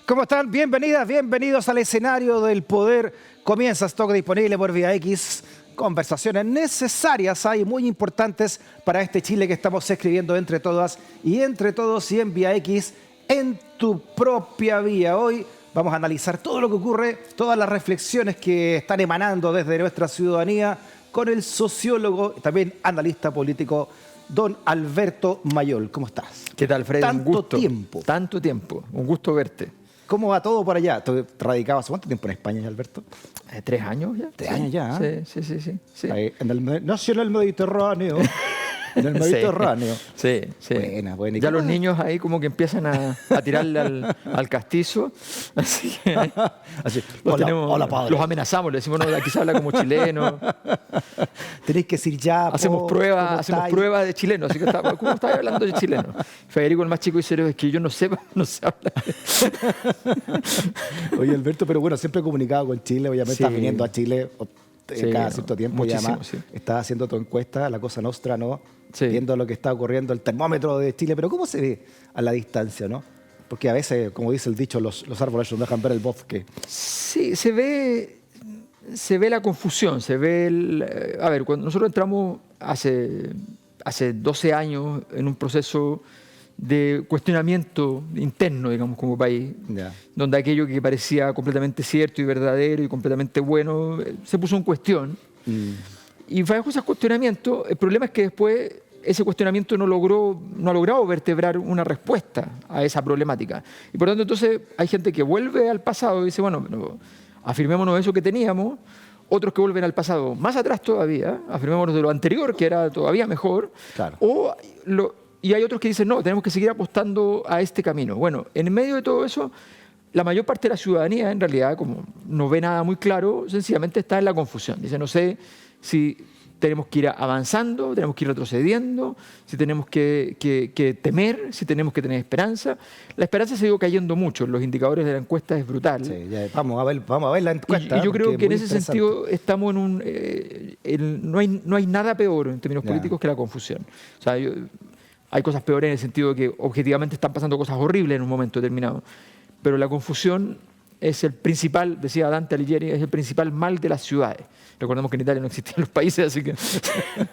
¿Cómo están? Bienvenidas, bienvenidos al escenario del poder. Comienza Stock disponible por Vía X. Conversaciones necesarias hay muy importantes para este Chile que estamos escribiendo entre todas y entre todos y en Vía X, en tu propia vía. Hoy vamos a analizar todo lo que ocurre, todas las reflexiones que están emanando desde nuestra ciudadanía con el sociólogo y también analista político don Alberto Mayol. ¿Cómo estás? ¿Qué tal, Freddy? Un gusto. Tanto tiempo. Un gusto verte. ¿Cómo va todo por allá? ¿Tú radicado hace cuánto tiempo en España, Alberto? 3 años ya. 3 años ya. Sí. Ahí, nació en el Mediterráneo. En el Mediterráneo. Sí. Buena. Ya los niños ahí como que empiezan a tirarle al castizo. Así que así, hola, padre. Los amenazamos, le decimos, no, aquí se habla como chileno. Tenéis que decir ya. Hacemos pruebas de chileno. Así que ¿cómo estás hablando de chileno? Federico, el más chico, dice, es que yo no sé hablar. Oye, Alberto, pero bueno, siempre he comunicado con Chile. Obviamente estás viniendo a Chile cada cierto tiempo y además estás haciendo tu encuesta, la Cosa Nostra, ¿no? Viendo lo que está ocurriendo, el termómetro de Chile, pero ¿cómo se ve a la distancia, no? Porque a veces, como dice el dicho, los árboles nos dejan ver el bosque. Sí, se ve la confusión, se ve a ver, cuando nosotros entramos hace 12 años en un proceso de cuestionamiento interno, digamos, como país, donde aquello que parecía completamente cierto y verdadero y completamente bueno se puso en cuestión. Y bajo esos cuestionamientos, el problema es que después ese cuestionamiento no ha logrado vertebrar una respuesta a esa problemática. Y por lo tanto, entonces, hay gente que vuelve al pasado y dice, bueno, afirmémonos eso que teníamos, otros que vuelven al pasado más atrás todavía, afirmémonos de lo anterior, que era todavía mejor, claro. Y hay otros que dicen, no, tenemos que seguir apostando a este camino. Bueno, en medio de todo eso, la mayor parte de la ciudadanía, en realidad, como no ve nada muy claro, sencillamente está en la confusión. Dice, no sé si tenemos que ir avanzando, tenemos que ir retrocediendo, si tenemos que temer, si tenemos que tener esperanza. La esperanza se ha ido cayendo mucho, en los indicadores de la encuesta es brutal. Sí, ya, vamos a ver la encuesta. Y yo creo que en ese sentido estamos no hay nada peor en términos políticos que la confusión. O sea, hay cosas peores en el sentido de que objetivamente están pasando cosas horribles en un momento determinado. Pero la confusión es el principal, decía Dante Alighieri, es el principal mal de las ciudades. Recordemos que en Italia no existían los países, así que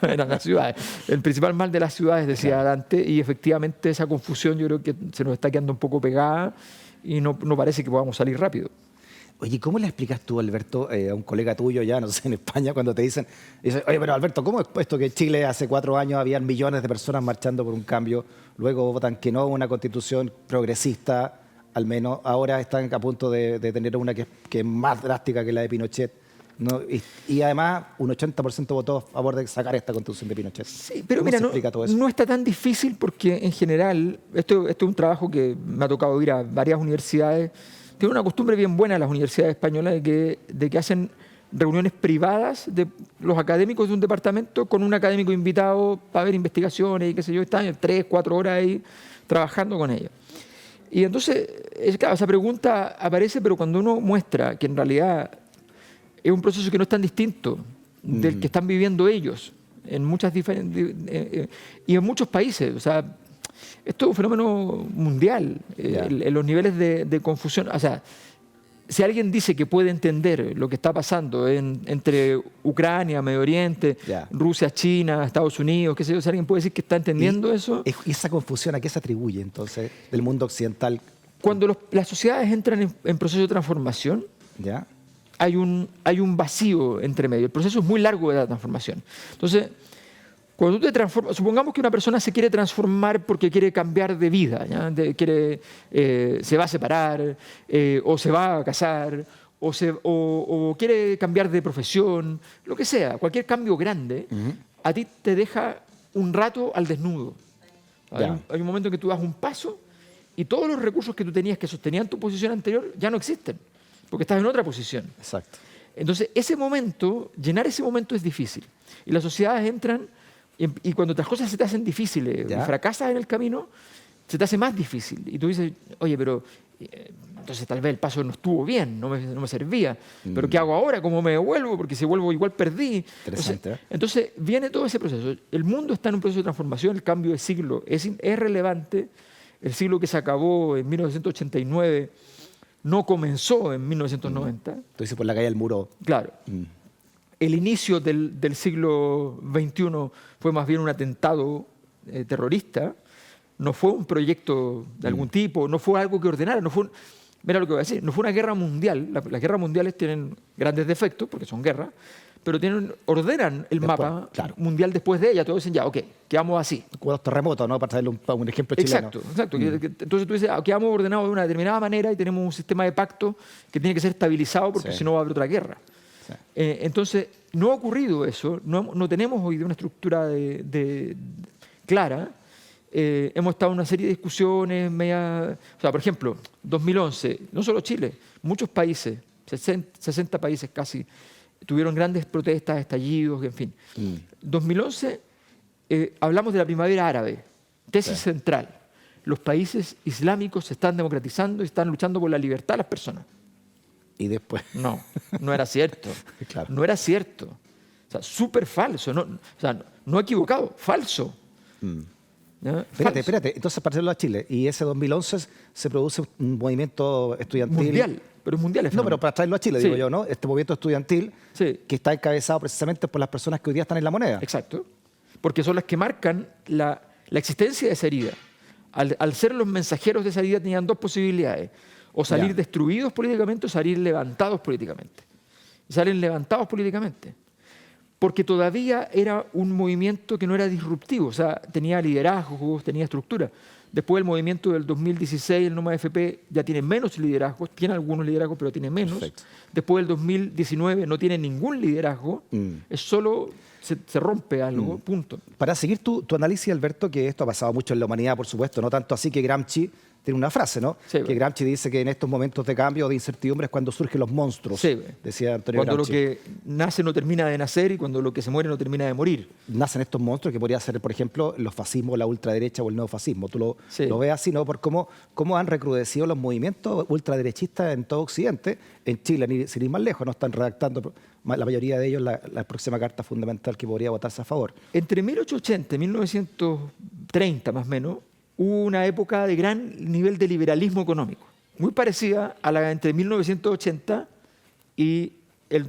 eran las ciudades. El principal mal de las ciudades, decía Dante, y efectivamente esa confusión yo creo que se nos está quedando un poco pegada y no parece que podamos salir rápido. Oye, ¿cómo le explicas tú, Alberto, a un colega tuyo ya, no sé, en España, cuando te dicen, oye, pero Alberto, ¿cómo es esto que en Chile hace 4 años habían millones de personas marchando por un cambio, luego votan que no, una constitución progresista, al menos ahora están a punto de tener una que es más drástica que la de Pinochet, ¿no? Y además un 80% votó a favor de sacar esta constitución de Pinochet? Sí, pero ¿Cómo mira, se explica todo eso? No está tan difícil porque en general, esto es un trabajo que me ha tocado ir a varias universidades. Tiene una costumbre bien buena las universidades españolas de que hacen reuniones privadas de los académicos de un departamento con un académico invitado para ver investigaciones y qué sé yo, están 3, 4 horas ahí trabajando con ellos. Y entonces, claro, esa pregunta aparece, pero cuando uno muestra que en realidad es un proceso que no es tan distinto del que están viviendo ellos en muchas y en muchos países, o sea, esto es un fenómeno mundial, en los niveles de confusión. O sea, si alguien dice que puede entender lo que está pasando entre Ucrania, Medio Oriente, Rusia, China, Estados Unidos, qué sé yo, si alguien puede decir que está entendiendo eso. ¿Y esa confusión a qué se atribuye entonces del mundo occidental? Cuando las sociedades entran en proceso de transformación, hay un vacío entre medio. El proceso es muy largo de la transformación. Entonces, cuando tú te transformas, supongamos que una persona se quiere transformar porque quiere cambiar de vida, se va a separar, o se va a casar, o quiere cambiar de profesión, lo que sea, cualquier cambio grande, a ti te deja un rato al desnudo. Hay un momento en que tú das un paso y todos los recursos que tú tenías que sostenían tu posición anterior ya no existen, porque estás en otra posición. Exacto. Entonces, llenar ese momento es difícil. Y las sociedades entran. Y cuando las cosas se te hacen difíciles y fracasas en el camino, se te hace más difícil. Y tú dices, oye, pero entonces tal vez el paso no estuvo bien, no me servía. ¿Pero qué hago ahora? ¿Cómo me devuelvo? Porque si vuelvo igual perdí. Entonces viene todo ese proceso. El mundo está en un proceso de transformación, el cambio de siglo es relevante. El siglo que se acabó en 1989 no comenzó en 1990. Entonces, por la caída del muro. Claro. El inicio del siglo XXI fue más bien un atentado terrorista, no fue un proyecto de algún tipo, no fue algo que ordenara, mira lo que voy a decir, no fue una guerra mundial. Las guerras mundiales tienen grandes defectos, porque son guerras, pero ordenan el mapa mundial después de ella. Todos dicen, ya, ok, quedamos así. Como los terremotos, ¿no? Para traerle un ejemplo chileno. Exacto. Entonces tú dices, quedamos ordenados de una determinada manera y tenemos un sistema de pacto que tiene que ser estabilizado porque si no va a haber otra guerra. Sí. Entonces, no ha ocurrido eso, no tenemos hoy una estructura clara. Hemos estado en una serie de discusiones, por ejemplo, 2011, no solo Chile, muchos países, 60 países casi, tuvieron grandes protestas, estallidos, en fin. 2011, hablamos de la primavera árabe, tesis central. Los países islámicos se están democratizando y están luchando por la libertad de las personas. Y después... No era cierto. Claro. No era cierto. O sea, súper falso. No equivocado, falso. Espérate. Entonces, para hacerlo a Chile, y ese 2011 se produce un movimiento estudiantil... Mundial, pero es mundial. No, pero para traerlo a Chile, digo yo, ¿no? Este movimiento estudiantil que está encabezado precisamente por las personas que hoy día están en la moneda. Exacto. Porque son las que marcan la existencia de esa herida. Al ser los mensajeros de esa herida tenían dos posibilidades. O salir destruidos políticamente o salir levantados políticamente. Y salen levantados políticamente. Porque todavía era un movimiento que no era disruptivo, o sea, tenía liderazgo, tenía estructura. Después del movimiento del 2016, el NOMA FP ya tiene menos liderazgo, tiene algunos liderazgos, pero tiene menos. Perfecto. Después del 2019 no tiene ningún liderazgo, es solo se rompe algo, punto. Para seguir tu análisis, Alberto, que esto ha pasado mucho en la humanidad, por supuesto, no tanto así que Gramsci tiene una frase, ¿no? Sí, que Gramsci dice que en estos momentos de cambio o de incertidumbre es cuando surgen los monstruos, decía Antonio Gramsci. Cuando lo que nace no termina de nacer y cuando lo que se muere no termina de morir. Nacen estos monstruos que podría ser, por ejemplo, los fascismos, la ultraderecha o el neofascismo. Tú lo ves así, ¿no? Por cómo han recrudecido los movimientos ultraderechistas en todo Occidente. En Chile, sin ir más lejos, no están redactando la mayoría de ellos la próxima carta fundamental que podría votarse a favor. Entre 1880 y 1930, más o menos, hubo una época de gran nivel de liberalismo económico, muy parecida a la entre 1980 y el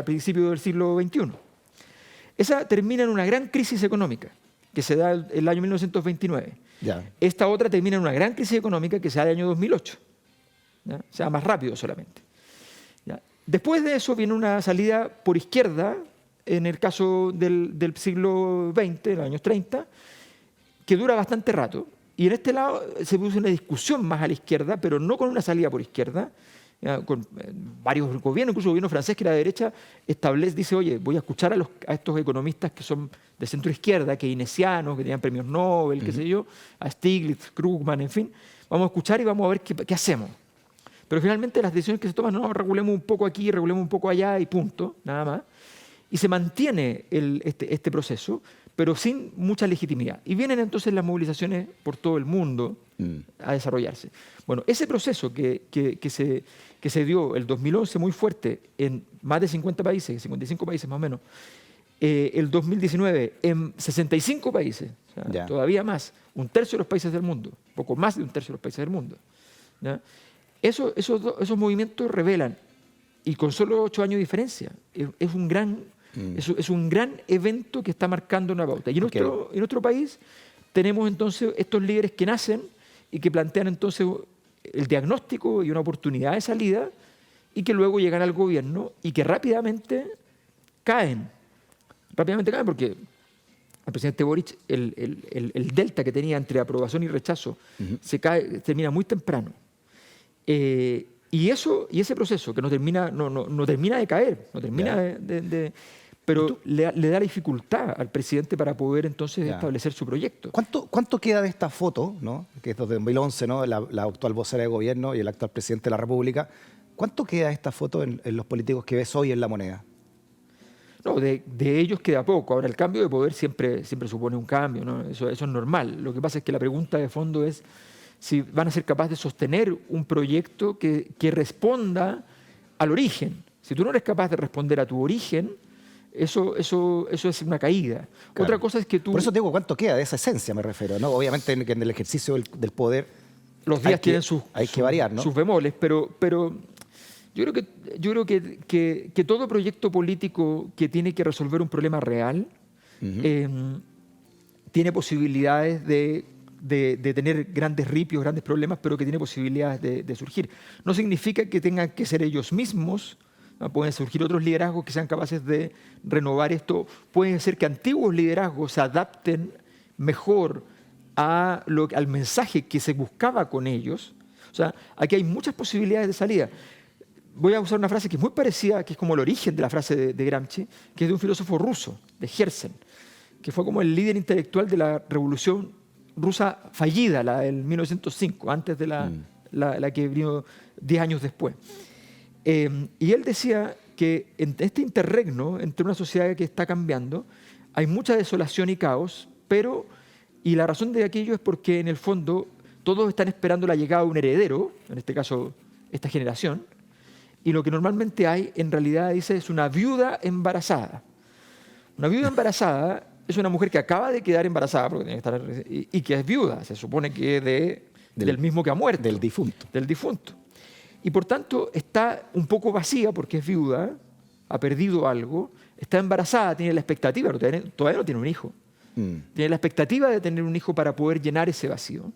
principio del siglo XXI. Esa termina en una gran crisis económica que se da el año 1929. Esta otra termina en una gran crisis económica que se da el año 2008. O sea, más rápido solamente. Después de eso viene una salida por izquierda, en el caso del siglo XX, de los años 30, que dura bastante rato, y en este lado se produce una discusión más a la izquierda, pero no con una salida por izquierda, con varios gobiernos, incluso el gobierno francés, que era de derecha, dice, oye, voy a escuchar a estos economistas que son de centro izquierda, keynesianos, que tenían premios Nobel, qué sé yo, a Stiglitz, Krugman, en fin, vamos a escuchar y vamos a ver qué hacemos. Pero finalmente las decisiones que se toman, no, regulemos un poco aquí, regulemos un poco allá y punto, nada más. Y se mantiene este proceso, pero sin mucha legitimidad. Y vienen entonces las movilizaciones por todo el mundo a desarrollarse. Bueno, ese proceso que se dio el 2011 muy fuerte en más de 50 países, 55 países más o menos, el 2019 en 65 países, o sea, todavía más, un tercio de los países del mundo, poco más de un tercio de los países del mundo. ¿Ya? Esos movimientos revelan, y con solo 8 años de diferencia, es un gran evento que está marcando una pauta. Y en nuestro país tenemos entonces estos líderes que nacen y que plantean entonces el diagnóstico y una oportunidad de salida y que luego llegan al gobierno y que rápidamente caen. Rápidamente caen porque el presidente Boric, el delta que tenía entre aprobación y rechazo, termina muy temprano. Y ese proceso que no termina de caer, no termina pero le da dificultad al presidente para poder entonces establecer su proyecto. ¿Cuánto queda de esta foto, ¿no? Que es de 2011, ¿no? La actual vocera de gobierno y el actual presidente de la República? ¿Cuánto queda de esta foto en los políticos que ves hoy en la moneda? No, de ellos queda poco. Ahora, el cambio de poder siempre supone un cambio, ¿no? Eso es normal. Lo que pasa es que la pregunta de fondo es si van a ser capaces de sostener un proyecto que responda al origen. Si tú no eres capaz de responder a tu origen, eso es una caída. Claro. Otra cosa es que tú... Por eso te digo, ¿cuánto queda de esa esencia, me refiero, ¿no? Obviamente en el ejercicio del poder los días tienen hay que variar, ¿no? sus bemoles, pero yo creo que todo proyecto político que tiene que resolver un problema real tiene posibilidades de tener grandes ripios, grandes problemas, pero que tiene posibilidades de surgir. No significa que tengan que ser ellos mismos, ¿no? Pueden surgir otros liderazgos que sean capaces de renovar esto. Puede ser que antiguos liderazgos se adapten mejor al mensaje que se buscaba con ellos. O sea, aquí hay muchas posibilidades de salida. Voy a usar una frase que es muy parecida, que es como el origen de la frase de Gramsci, que es de un filósofo ruso, de Herzen, que fue como el líder intelectual de la revolución rusa fallida, la del 1905, antes de la que vino 10 años después. Y él decía que en este interregno entre una sociedad que está cambiando hay mucha desolación y caos, y la razón de aquello es porque en el fondo todos están esperando la llegada de un heredero, en este caso esta generación, y lo que normalmente hay en realidad, dice, es una viuda embarazada. Una viuda embarazada es una mujer que acaba de quedar embarazada porque tiene que estar, y que es viuda, se supone que del mismo que ha muerto. Del difunto. Del difunto. Y por tanto está un poco vacía porque es viuda, ha perdido algo, está embarazada, tiene la expectativa, pero todavía no tiene un hijo. Tiene la expectativa de tener un hijo para poder llenar ese vacío.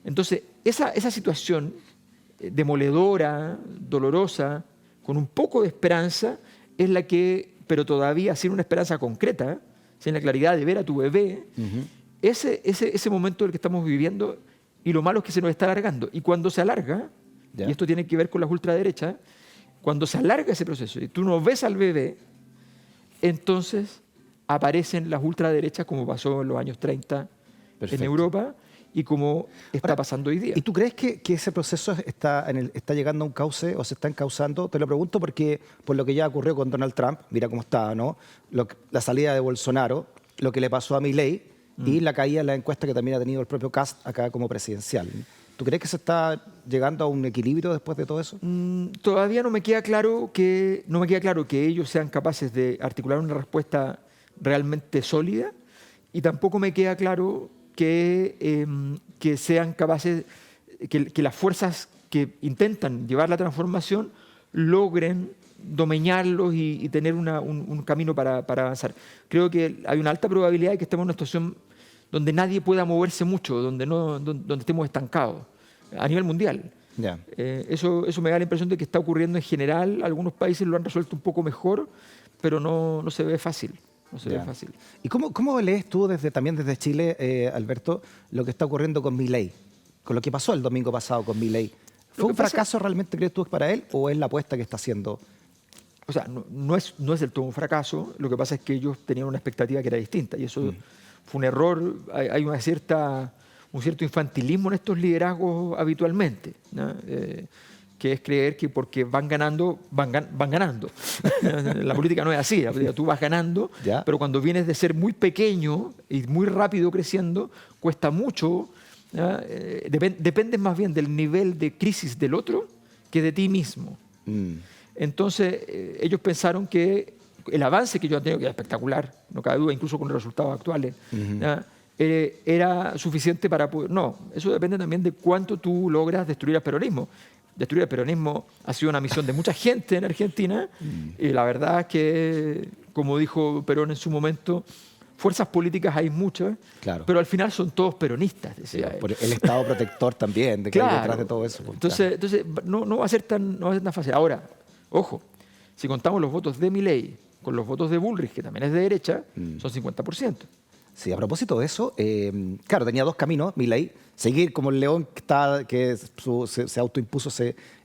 Entonces, esa situación demoledora, dolorosa, con un poco de esperanza, es la que, pero todavía sin una esperanza concreta, sin la claridad de ver a tu bebé, ese momento del que estamos viviendo, y lo malo es que se nos está alargando. Y cuando se alarga, y esto tiene que ver con las ultraderechas, cuando se alarga ese proceso y tú no ves al bebé, entonces aparecen las ultraderechas, como pasó en los años 30 en Europa y como está pasando hoy día. ¿Y tú crees que ese proceso está llegando a un cauce o se está encauzando? Te lo pregunto porque por lo que ya ocurrió con Donald Trump, mira cómo está, ¿no? La salida de Bolsonaro, lo que le pasó a Milei y la caída en la encuesta que también ha tenido el propio Kast acá como presidencial. ¿Tú crees que se está llegando a un equilibrio después de todo eso? Todavía no me queda claro que ellos sean capaces de articular una respuesta realmente sólida, y tampoco me queda claro que sean capaces, que las fuerzas que intentan llevar la transformación logren domeñarlos y tener un camino para avanzar. Creo que hay una alta probabilidad de que estemos en una situación donde nadie pueda moverse mucho, donde estemos estancados a nivel mundial. Eso me da la impresión de que está ocurriendo en general. Algunos países lo han resuelto un poco mejor, pero no se ve fácil. No se ve fácil. ¿Y cómo lees tú también desde Chile, Alberto, lo que está ocurriendo con Milei? Con lo que pasó el domingo pasado con Milei. ¿Fue un fracaso realmente, crees tú, para él, o es la apuesta que está haciendo? O sea, no es del todo un fracaso. Lo que pasa es que ellos tenían una expectativa que era distinta, y eso fue un error. Hay un cierto infantilismo en estos liderazgos habitualmente, ¿no? Que es creer que porque van ganando, van ganando. La política no es así. La política, tú vas ganando, pero cuando vienes de ser muy pequeño y muy rápido creciendo, cuesta mucho. Dependes más bien del nivel de crisis del otro que de ti mismo. Entonces, ellos pensaron que el avance que ellos han tenido, que era espectacular, no cabe duda, incluso con los resultados actuales, era suficiente para poder... No, eso depende también de cuánto tú logras destruir el peronismo. Destruir el peronismo ha sido una misión de mucha gente en Argentina, y la verdad es que, como dijo Perón en su momento, fuerzas políticas hay muchas, pero al final son todos peronistas. Decía él. Por el Estado protector también, de que hay detrás de todo eso. Entonces no va a ser tan fácil. Ahora, ojo, si contamos los votos de Milei con los votos de Bullrich, que también es de derecha, son 50%. Sí, a propósito de eso, claro, tenía dos caminos, Milei: seguir como el león que se autoimpuso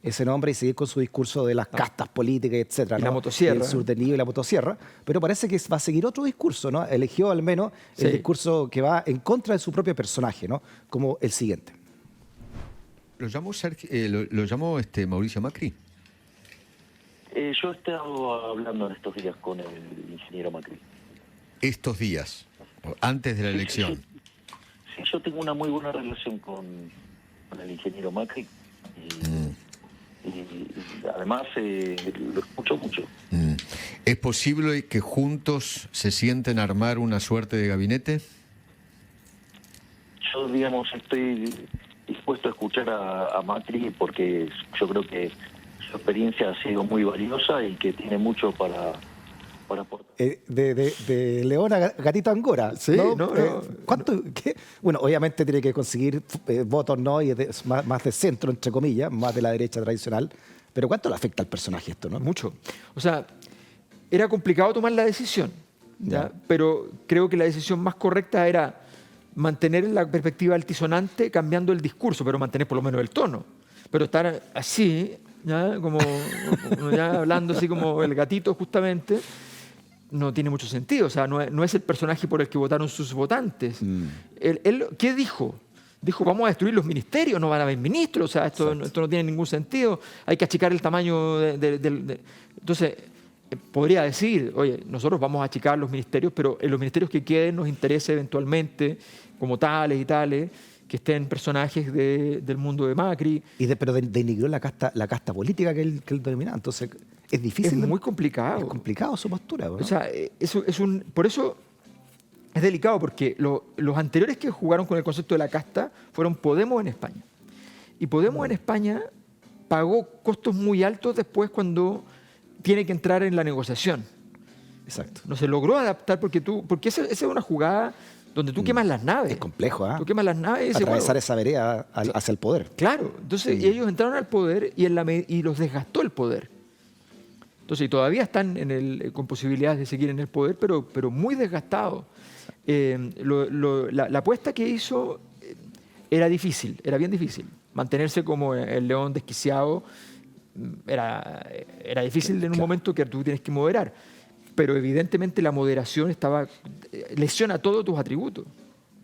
ese nombre y seguir con su discurso de las castas políticas, etcétera, y ¿no? la motosierra. El sur del Nío y la motosierra. Pero parece que va a seguir otro discurso, ¿no? Eligió al menos el discurso que va en contra de su propio personaje, ¿no? Como el siguiente. ¿Lo llamó Mauricio Macri? Yo he estado hablando en estos días con el ingeniero Macri. Estos días, antes de la elección. Sí, yo tengo una muy buena relación con el ingeniero Macri. Y además lo escucho mucho. ¿Es posible que juntos se sienten a armar una suerte de gabinete? Yo, digamos, estoy dispuesto a escuchar a Macri porque yo creo que su experiencia ha sido muy valiosa y que tiene mucho para aportar. De León a Gatito Angora. Sí, ¿no? no. ¿Cuánto? Qué? Bueno, obviamente tiene que conseguir votos, ¿no? Y es más de centro, entre comillas, más de la derecha tradicional. Pero ¿cuánto le afecta al personaje esto, no? Mucho. O sea, era complicado tomar la decisión, ¿ya? Pero creo que la decisión más correcta era mantener la perspectiva altisonante cambiando el discurso, pero mantener por lo menos el tono. Pero estar así, ¿ya? Como ya hablando así como el gatito justamente, no tiene mucho sentido. O sea, no es el personaje por el que votaron sus votantes. Él, ¿qué dijo? Dijo, vamos a destruir los ministerios, no van a haber ministros, o sea, esto no tiene ningún sentido, hay que achicar el tamaño Entonces, podría decir, oye, nosotros vamos a achicar los ministerios, pero en los ministerios que queden nos interesa eventualmente, como tales y tales, que estén personajes del mundo de Macri. Pero denigró la casta política que él dominaba. Entonces, es difícil. Es muy complicado. Es complicado su postura, ¿no? O sea, por eso es delicado, porque los anteriores que jugaron con el concepto de la casta fueron Podemos en España. Y Podemos en España pagó costos muy altos después cuando tiene que entrar en la negociación. Exacto. No se logró adaptar porque esa es una jugada donde tú quemas las naves. Es complejo, ¿ah? Tú quemas las naves y dices, atravesar bueno, esa vereda hacia el poder. claro, entonces ellos entraron al poder y los desgastó el poder. Entonces, y todavía están con posibilidades de seguir en el poder, pero muy desgastados. La apuesta que hizo era difícil, era bien difícil. Mantenerse como el león desquiciado era difícil en un momento que tú tienes que moderar. Pero evidentemente la moderación lesiona todos tus atributos.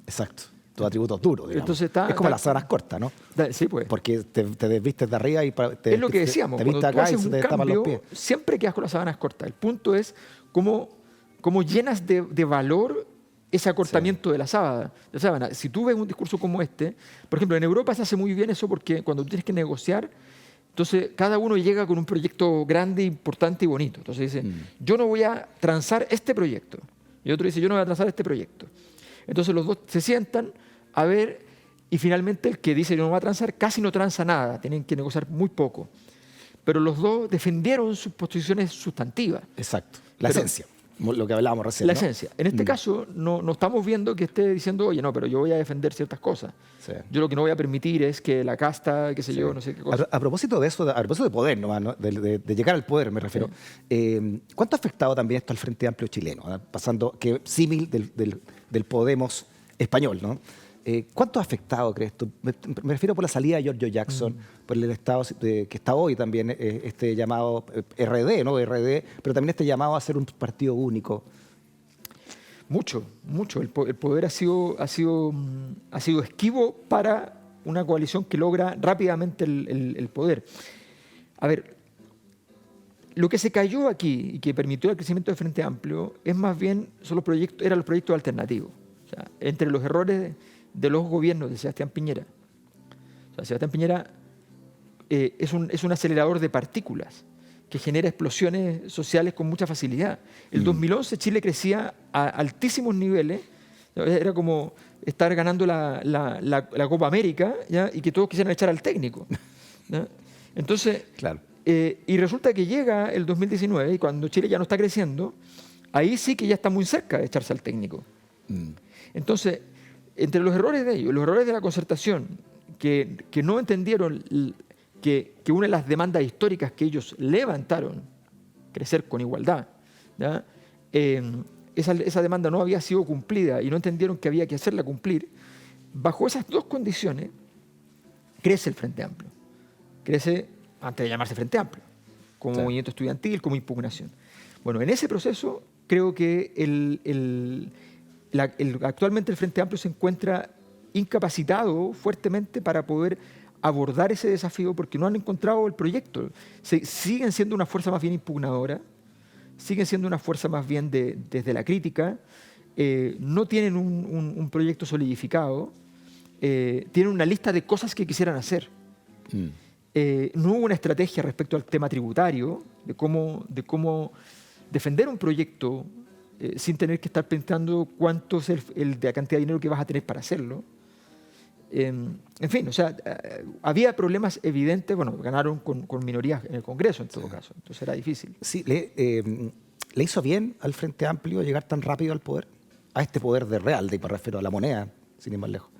Exacto. Tus atributos duros, digamos. Entonces es como las sábanas cortas, ¿no? Sí, pues. Porque te desvistes de arriba y Es lo que decíamos, te cuando vistes tú acá y haces se un te tapan los cambio, pies. siempre quedas con las sábanas cortas. El punto es cómo llenas de valor ese acortamiento de la sábana. Si tú ves un discurso como este, por ejemplo, en Europa se hace muy bien eso porque cuando tú tienes que negociar, entonces cada uno llega con un proyecto grande, importante y bonito. Entonces dice, yo no voy a transar este proyecto. Y otro dice, yo no voy a transar este proyecto. Entonces los dos se sientan a ver y finalmente el que dice yo no voy a transar casi no transa nada, tienen que negociar muy poco. Pero los dos defendieron sus posiciones sustantivas. Exacto. La esencia. Lo que hablábamos recién. La ¿no? esencia. En este caso, no estamos viendo que esté diciendo, oye, no, pero yo voy a defender ciertas cosas. Sí. Yo lo que no voy a permitir es que la casta, qué sé yo, no sé qué cosa. A propósito de eso, a propósito de poder, nomás, ¿no? de llegar al poder, me refiero. ¿Cuánto ha afectado también esto al Frente Amplio chileno? ¿No? Pasando, que símil del Podemos español, ¿no? ¿Cuánto ha afectado, crees tú? Me refiero por la salida de Giorgio Jackson, por el estado que está hoy también, este llamado RD, ¿no? RD, pero también este llamado a ser un partido único. Mucho. El poder ha sido esquivo para una coalición que logra rápidamente el poder. A ver, lo que se cayó aquí y que permitió el crecimiento del Frente Amplio es más bien eran los proyectos alternativos. O sea, entre los errores de los gobiernos de Sebastián Piñera. O sea, Sebastián Piñera es un acelerador de partículas que genera explosiones sociales con mucha facilidad. El 2011 Chile crecía a altísimos niveles, era como estar ganando la Copa América, ¿ya? Y que todos quisieran echar al técnico, ¿ya? Entonces, Claro. Y resulta que llega el 2019 y cuando Chile ya no está creciendo, ahí sí que ya está muy cerca de echarse al técnico. Entonces, entre los errores de ellos, los errores de la concertación, que no entendieron que una de las demandas históricas que ellos levantaron, crecer con igualdad, ¿ya? Esa demanda no había sido cumplida y no entendieron que había que hacerla cumplir, bajo esas dos condiciones crece el Frente Amplio. Crece antes de llamarse Frente Amplio, como movimiento estudiantil, como impugnación. Bueno, en ese proceso creo que actualmente el Frente Amplio se encuentra incapacitado fuertemente para poder abordar ese desafío porque no han encontrado el proyecto. Siguen siendo una fuerza más bien impugnadora, siguen siendo una fuerza más bien desde la crítica, no tienen un proyecto solidificado, tienen una lista de cosas que quisieran hacer. No hubo una estrategia respecto al tema tributario, de cómo defender un proyecto sin tener que estar pensando cuánto es la cantidad de dinero que vas a tener para hacerlo. En fin, o sea, había problemas evidentes. Bueno, ganaron con minorías en el Congreso, en todo caso. Entonces era difícil. Sí, ¿le hizo bien al Frente Amplio llegar tan rápido al poder? A este poder de real, me refiero a la moneda, sin ir más lejos.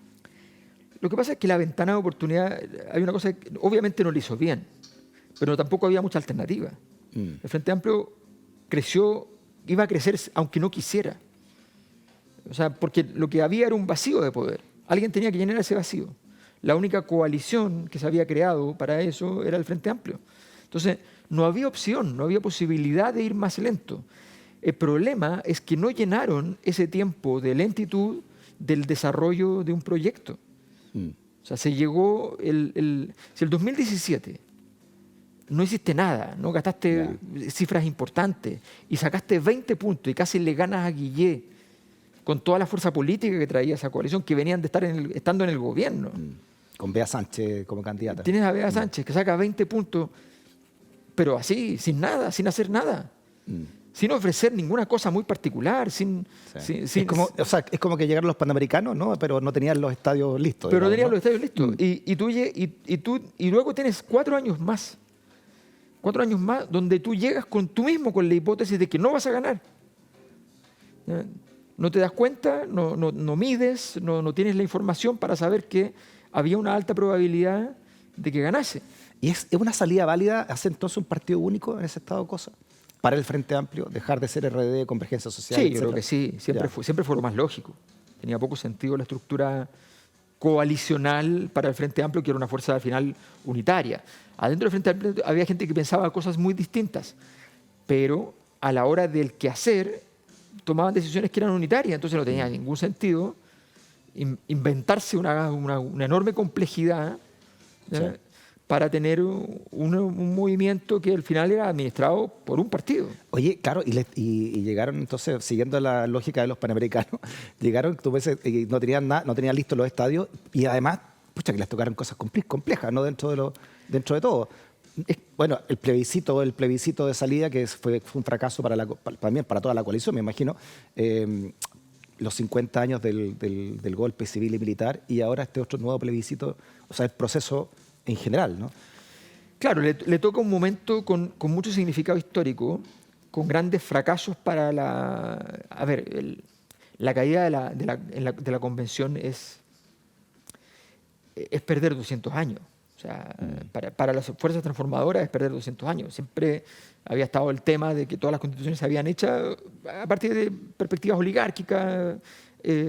Lo que pasa es que la ventana de oportunidad, hay una cosa que obviamente no le hizo bien, pero tampoco había mucha alternativa. El Frente Amplio creció, iba a crecer aunque no quisiera. O sea, porque lo que había era un vacío de poder. Alguien tenía que llenar ese vacío. La única coalición que se había creado para eso era el Frente Amplio. Entonces, no había opción, no había posibilidad de ir más lento. El problema es que no llenaron ese tiempo de lentitud del desarrollo de un proyecto. O sea, se llegó si el 2017 no hiciste nada, no gastaste cifras importantes y sacaste 20 puntos y casi le ganas a Guillé con toda la fuerza política que traía esa coalición, que venían de estar estando en el gobierno. Con Bea Sánchez como candidata. Tienes a Bea Sánchez que saca 20 puntos, pero así, sin nada, sin hacer nada. Sin ofrecer ninguna cosa muy particular, es como que llegaron los Panamericanos, ¿no? Pero no tenían los estadios listos. Pero no tenían ¿no? los estadios listos. Y luego tienes 4 años más. 4 años más donde tú llegas con la hipótesis de que no vas a ganar. No te das cuenta, no mides, no tienes la información para saber que había una alta probabilidad de que ganase. ¿Y es una salida válida hacer entonces un partido único en ese estado de cosas? Para el Frente Amplio, dejar de ser RD, Convergencia Social. Sí, yo creo que sí, siempre fue lo más lógico. Tenía poco sentido la estructura coalicional para el Frente Amplio, que era una fuerza al final unitaria. Adentro del Frente Amplio había gente que pensaba cosas muy distintas, pero a la hora del quehacer tomaban decisiones que eran unitarias, entonces no tenía ningún sentido inventarse una enorme complejidad para tener un movimiento que al final era administrado por un partido. Oye, claro, y llegaron entonces, siguiendo la lógica de los Panamericanos, llegaron, tú ves, y no tenían nada, no tenían listos los estadios, y además, pucha, que les tocaron cosas complejas, ¿no? Dentro de todo. Bueno, el plebiscito de salida, que fue un fracaso también para toda la coalición, me imagino, los 50 años del golpe civil y militar, y ahora este otro nuevo plebiscito, o sea, el proceso en general, ¿no? Claro, le toca un momento con mucho significado histórico, con grandes fracasos para la... A ver, la caída de la convención es perder 200 años. O sea, para las fuerzas transformadoras es perder 200 años. Siempre había estado el tema de que todas las constituciones se habían hecho a partir de perspectivas oligárquicas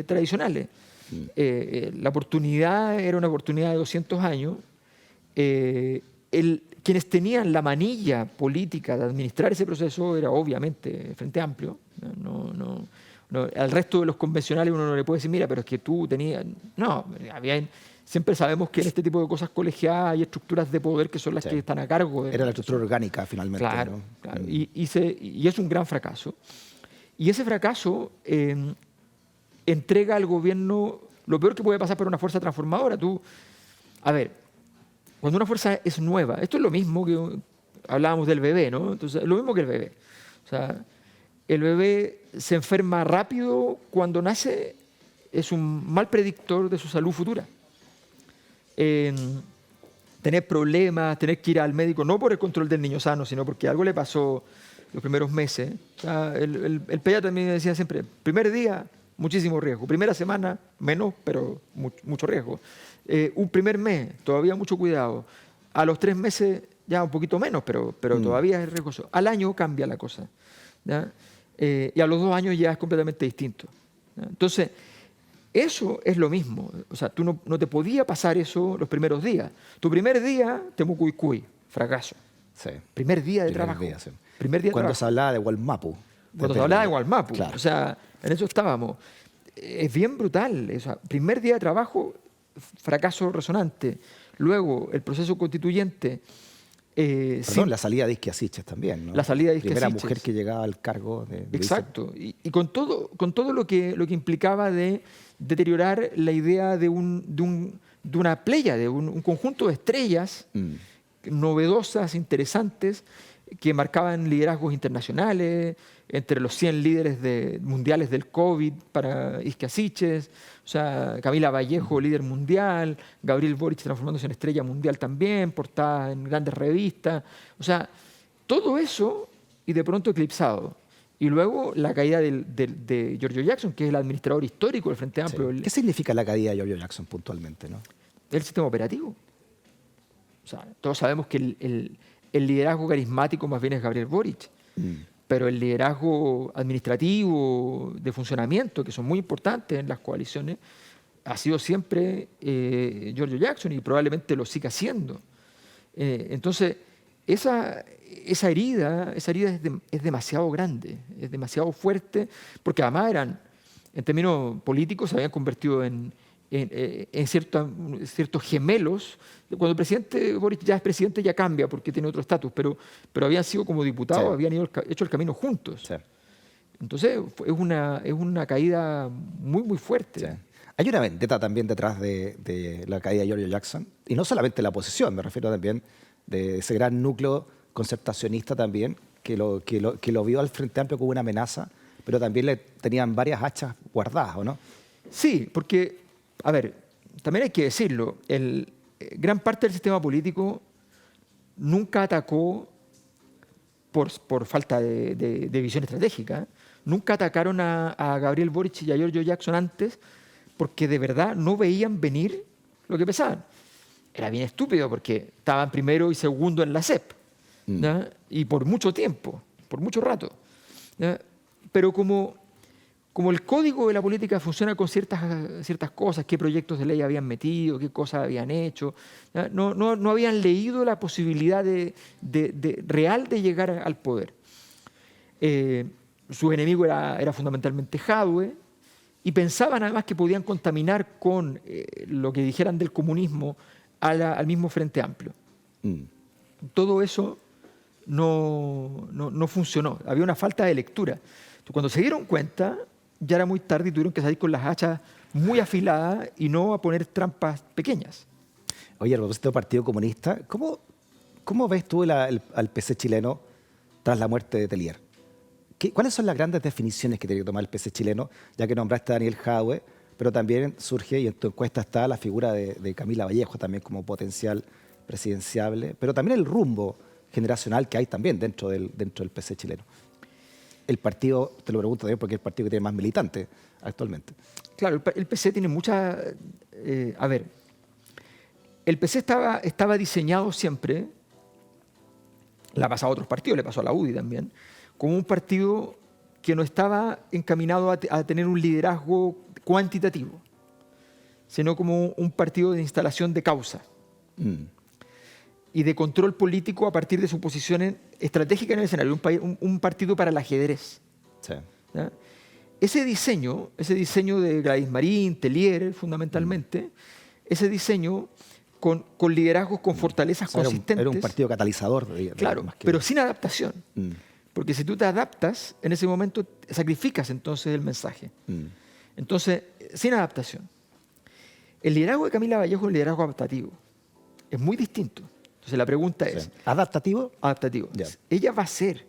tradicionales. La oportunidad era una oportunidad de 200 años. Quienes tenían la manilla política de administrar ese proceso era obviamente el Frente Amplio. Al resto de los convencionales uno no le puede decir, mira, pero es que tú tenías... No, siempre sabemos que en este tipo de cosas colegiadas hay estructuras de poder que son las que están a cargo. Era la estructura orgánica, finalmente. Claro, ¿no? Claro. Y es un gran fracaso. Y ese fracaso entrega al gobierno lo peor que puede pasar por una fuerza transformadora. A ver, cuando una fuerza es nueva, esto es lo mismo que hablábamos del bebé, ¿no? Entonces, lo mismo que el bebé. O sea, el bebé se enferma rápido cuando nace, es un mal predictor de su salud futura. Tener problemas, tener que ir al médico, no por el control del niño sano, sino porque algo le pasó los primeros meses. O sea, el pediatra me decía siempre, primer día, muchísimo riesgo. Primera semana, menos, pero mucho riesgo. Un primer mes, todavía mucho cuidado. A los 3 meses, ya un poquito menos, pero todavía es riesgoso. Al año cambia la cosa, ¿ya? Y a los 2 años ya es completamente distinto, ¿ya? Entonces, eso es lo mismo. O sea, tú no te podía pasar eso los primeros días. Tu primer día, temucuicuy, fracaso. Sí. Primer día de trabajo. Primer día de Cuando trabajo. se hablaba de Gualmapu. Cuando se hablaba de Gualmapu. Claro. O sea, en eso estábamos. Es bien brutal. O sea, primer día de trabajo, fracaso resonante. Luego, el proceso constituyente. La salida de Isquiasiches también, ¿no? La salida de Isquiasiches. Primera mujer que llegaba al cargo de Exacto. Y con todo lo que implicaba de deteriorar la idea de una pléyade, de un conjunto de estrellas novedosas, interesantes, que marcaban liderazgos internacionales, entre los 100 líderes mundiales del COVID para Isquia Siches, o sea, Camila Vallejo, líder mundial, Gabriel Boric transformándose en estrella mundial también, portada en grandes revistas, o sea, todo eso y de pronto eclipsado. Y luego la caída de Giorgio Jackson, que es el administrador histórico del Frente Amplio. Sí. ¿Qué significa la caída de Giorgio Jackson puntualmente, no? El sistema operativo. O sea, todos sabemos que el liderazgo carismático más bien es Gabriel Boric, pero el liderazgo administrativo, de funcionamiento, que son muy importantes en las coaliciones, ha sido siempre Giorgio Jackson y probablemente lo siga siendo. Entonces, esa herida es demasiado grande, es demasiado fuerte, porque además en términos políticos, se habían convertido en ciertos gemelos. Cuando el presidente Boric ya es presidente, ya cambia porque tiene otro estatus, pero habían sido como diputados, Sí. habían hecho el camino juntos. Sí. Entonces es una caída muy, muy fuerte. Sí. Hay una vendetta también detrás de la caída de Giorgio Jackson, y no solamente la oposición, me refiero también de ese gran núcleo concertacionista también, que lo vio al Frente Amplio como una amenaza, pero también le tenían varias hachas guardadas, ¿o no? Sí, porque, a ver, también hay que decirlo, gran parte del sistema político nunca atacó por falta de visión estratégica, nunca atacaron a Gabriel Boric y a Giorgio Jackson antes porque de verdad no veían venir lo que pensaban. Era bien estúpido porque estaban primero y segundo en la CEP, ¿no? Y por mucho tiempo, por mucho rato, ¿no? Pero como el código de la política funciona con ciertas cosas, qué proyectos de ley habían metido, qué cosas habían hecho, no habían leído la posibilidad real de llegar al poder. Su enemigo era fundamentalmente Jadwe, y pensaban además que podían contaminar con lo que dijeran del comunismo al mismo Frente Amplio. Todo eso no funcionó, había una falta de lectura. Entonces, cuando se dieron cuenta, ya era muy tarde y tuvieron que salir con las hachas muy afiladas y no a poner trampas pequeñas. Oye, a propósito del Partido Comunista, ¿cómo ves tú al PC chileno tras la muerte de Tellier? ¿Cuáles son las grandes definiciones que tiene que tomar el PC chileno? Ya que nombraste a Daniel Jadwe, pero también surge, y en tu encuesta está la figura de Camila Vallejo también como potencial presidenciable, pero también el rumbo generacional que hay también dentro del PC chileno. El partido, te lo pregunto también porque es el partido que tiene más militantes actualmente. Claro, el PC tiene mucha... a ver, el PC estaba diseñado siempre, le ha pasado a otros partidos, le pasó a la UDI también, como un partido que no estaba encaminado a tener un liderazgo cuantitativo, sino como un partido de instalación de causa y de control político a partir de su posición estratégica en el escenario, un partido para el ajedrez. Sí. ¿Ya? Ese diseño de Gladys Marín, Tellier, fundamentalmente, ese diseño con liderazgos con fortalezas consistentes. Era un partido catalizador. Claro, más que... pero sin adaptación. Porque si tú te adaptas, en ese momento sacrificas entonces el mensaje. Entonces, sin adaptación. El liderazgo de Camila Vallejo es un liderazgo adaptativo. Es muy distinto. Entonces la pregunta es... ¿Adaptativo? Adaptativo. Ya. ¿Ella va a ser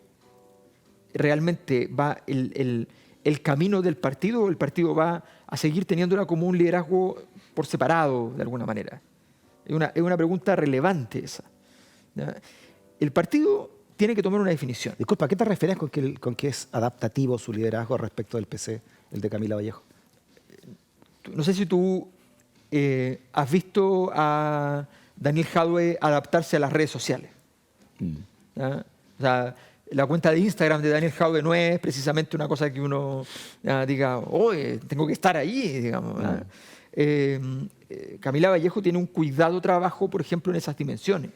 realmente el camino del partido o el partido va a seguir teniéndola como un liderazgo por separado de alguna manera? Es una pregunta relevante esa. ¿Ya? El partido tiene que tomar una definición. Disculpa, ¿a qué te refieres con que es adaptativo su liderazgo respecto del PC, el de Camila Vallejo? No sé si tú has visto a Daniel Jadwe adaptarse a las redes sociales. ¿Ya? O sea, la cuenta de Instagram de Daniel Jadwe no es precisamente una cosa que uno diga, oye, tengo que estar ahí, digamos. Camila Vallejo tiene un cuidado trabajo, por ejemplo, en esas dimensiones.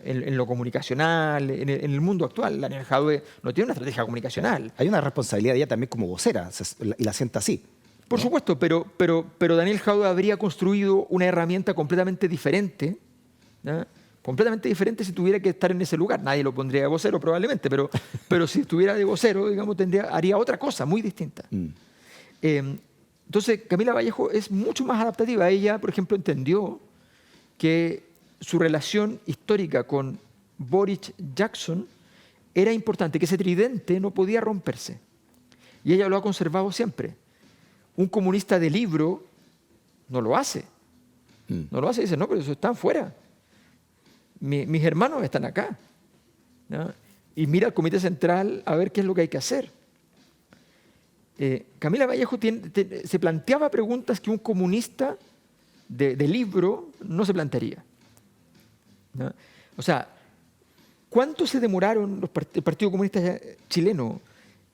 En lo comunicacional, en el mundo actual. Daniel Jadwe no tiene una estrategia comunicacional. Hay una responsabilidad de ella también como vocera, y la sienta así. Por supuesto, pero Daniel Jadwe habría construido una herramienta completamente diferente, ¿no? Completamente diferente si tuviera que estar en ese lugar. Nadie lo pondría de vocero probablemente, pero si estuviera de vocero, digamos, haría otra cosa muy distinta. Entonces, Camila Vallejo es mucho más adaptativa. Ella, por ejemplo, entendió que su relación histórica con Boric, Jackson, era importante, que ese tridente no podía romperse. Y ella lo ha conservado siempre. Un comunista de libro no lo hace. No lo hace, dice, no, pero eso están fuera. Mis hermanos están acá. ¿No? Y mira al Comité Central a ver qué es lo que hay que hacer. Camila Vallejo se planteaba preguntas que un comunista de libro no se plantearía. ¿No? O sea, ¿cuánto se demoraron el Partido Comunista chileno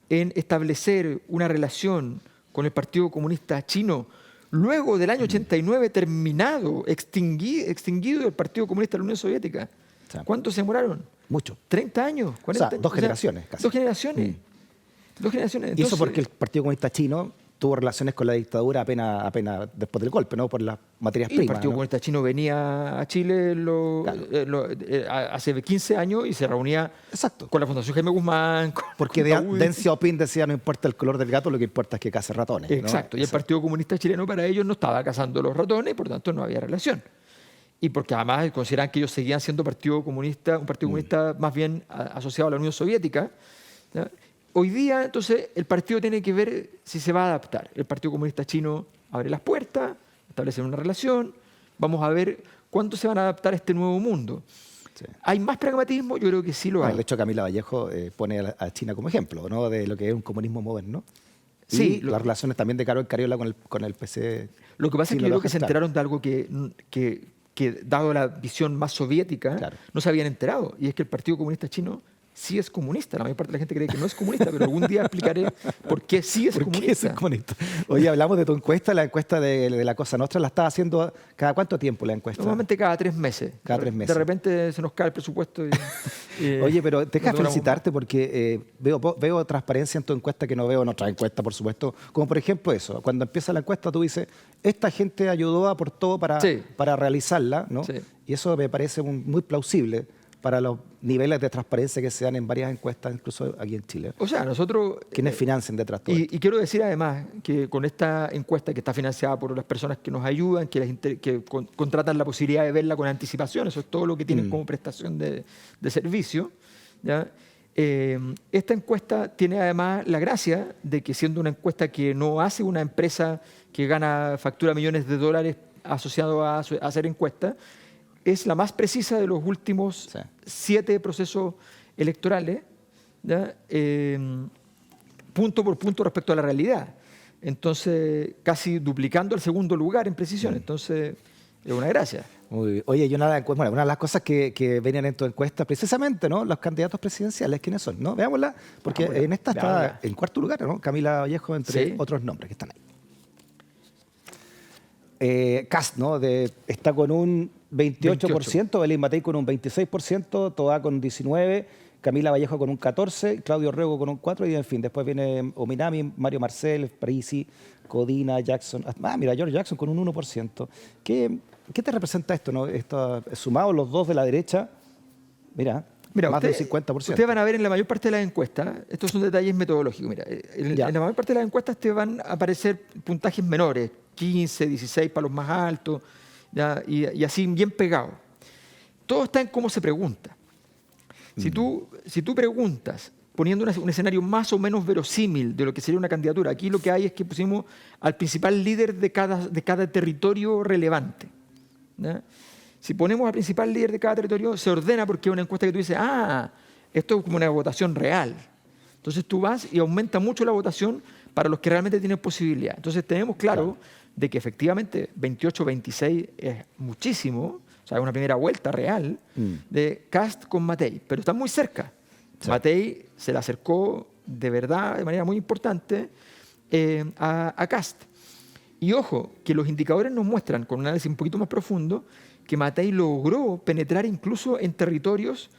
en establecer una relación con el Partido Comunista chino luego del año 89 terminado, extinguido el Partido Comunista de la Unión Soviética? Sí. ¿Cuánto se demoraron? Mucho. 30 años, 40 O sea, años. dos generaciones casi. Dos generaciones. Dos generaciones. Y eso Entonces, porque el Partido Comunista Chino tuvo relaciones con la dictadura apenas después del golpe, ¿no? Por las materias y el primas. Partido ¿no? Comunista Chino venía a Chile hace 15 años y se reunía Exacto. con la Fundación Jaime Guzmán. Porque Deng Xiaoping decía, no importa el color del gato, lo que importa es que case ratones. ¿no? Exacto. Y el Partido Comunista Chileno para ellos no estaba cazando los ratones y por tanto no había relación. Y porque además consideran que ellos seguían siendo un partido comunista más bien asociado a la Unión Soviética. ¿No? Hoy día, entonces, el partido tiene que ver si se va a adaptar. El Partido Comunista Chino abre las puertas, establece una relación, vamos a ver cuánto se van a adaptar a este nuevo mundo. Sí. ¿Hay más pragmatismo? Yo creo que sí lo hay. De hecho, Camila Vallejo pone a China como ejemplo, ¿no? De lo que es un comunismo moderno. Sí, y las relaciones también de Carol Cariola con el PC. Lo que pasa es que yo creo que se enteraron de algo que dado la visión más soviética, claro, no se habían enterado. Y es que el Partido Comunista Chino sí es comunista. La mayor parte de la gente cree que no es comunista, pero algún día explicaré por qué sí es comunista. ¿Qué es comunista? Oye, hablamos de tu encuesta. La encuesta de la Cosa Nostra la estás haciendo ¿cada cuánto tiempo la encuesta? Normalmente cada 3 meses. Cada 3 meses. De repente se nos cae el presupuesto. Oye, pero deja felicitarte porque veo transparencia en tu encuesta que no veo en otras encuestas, por supuesto. Como por ejemplo eso, cuando empieza la encuesta tú dices, esta gente ayudó, aportó para realizarla, ¿no? Sí. Y eso me parece muy plausible para los niveles de transparencia que se dan en varias encuestas, incluso aquí en Chile. O sea, nosotros... Quienes financian detrás de todo esto. Y quiero decir además que con esta encuesta que está financiada por las personas que nos ayudan, que contratan la posibilidad de verla con anticipación, eso es todo lo que tienen como prestación de servicio, ¿ya? Esta encuesta tiene además la gracia de que siendo una encuesta que no hace una empresa que factura millones de dólares asociado a hacer encuestas, es la más precisa de los últimos 7 procesos electorales, ¿ya? Punto por punto respecto a la realidad. Entonces, casi duplicando el segundo lugar en precisión. Entonces, es una gracia. Muy bien. Oye, una de las cosas que venían en tu encuesta, precisamente, ¿no? Los candidatos presidenciales, ¿quiénes son? ¿No? Veámosla, porque en esta está en cuarto lugar, ¿no? Camila Vallejo, entre otros nombres que están ahí. Kast, ¿no? Está con un 28%, Belén Matei con un 26%, Toá con un 19%, Camila Vallejo con un 14%, Claudio Rego con un 4%, y en fin, después viene Ominami, Mario Marcel, Parisi, Codina, Jackson. Mira, George Jackson con un 1%. ¿Qué te representa esto, no? Sumado los dos de la derecha, mira más del 50%. Ustedes van a ver en la mayor parte de las encuestas, estos son detalles metodológicos, mira, en la mayor parte de las encuestas te van a aparecer puntajes menores, 15, 16 para los más altos, ¿ya? Y así bien pegado. Todo está en cómo se pregunta. Si tú preguntas poniendo un escenario más o menos verosímil de lo que sería una candidatura, aquí lo que hay es que pusimos al principal líder de cada territorio relevante, ¿ya? Si ponemos al principal líder de cada territorio, se ordena porque es una encuesta que tú dices, esto es como una votación real. Entonces tú vas y aumenta mucho la votación para los que realmente tienen posibilidad. Entonces tenemos claro de que efectivamente 28-26 es muchísimo, o sea, es una primera vuelta real de Kast con Matei, pero están muy cerca. Sí. Matei se le acercó de verdad, de manera muy importante, a Kast. Y ojo, que los indicadores nos muestran, con un análisis un poquito más profundo, que Matei logró penetrar incluso en territorios